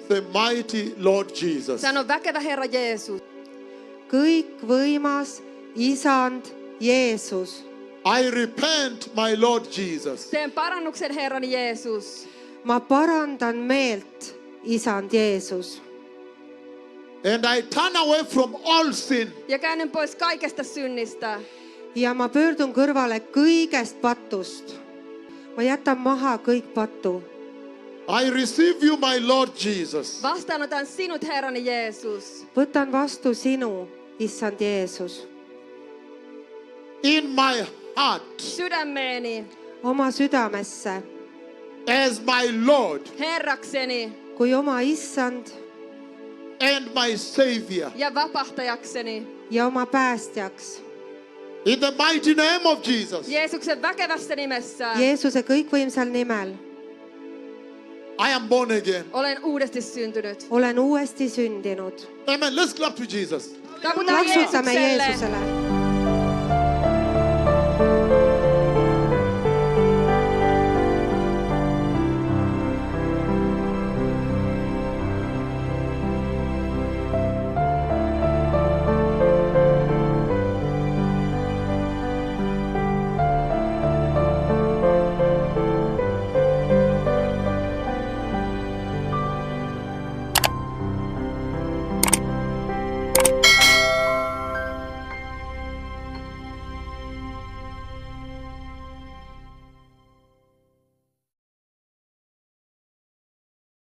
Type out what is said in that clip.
the mighty Lord Jesus. Sano väkevä Herra Jeesus. Kõikvõimas Isand Jeesus. I repent, my Lord Jesus. Teen parannuksen Herrani Jeesus. Ma parandan meelt, Isand Jeesus. And I turn away from all sin. Ja käännyn pois kaikesta synnistä. Ja ma pöördun kõrvale kõigest patust. Ma jätan maha kõik patu. I receive you, my Lord Jesus. Vastaanotan sinut Herrani Jeesus. Võtan vastu sinu, Isand Jeesus. In my heart Sydämeeni. Oma südamesse, as my Lord Herrakseni kui oma Issand and my Savior. ja vapahtajakseni. ja oma päästjaks. In the mighty name of Jesus. Jeesuksen väkevässä nimessä. Jeesuse kõikvõimsal nimel. I am born again. Olen uudesti syntynyt. Olen uuesti sündinud. Amen. Let's clap to Jesus. Taputaan Plaksutame Jeesukselle. Jeesusele.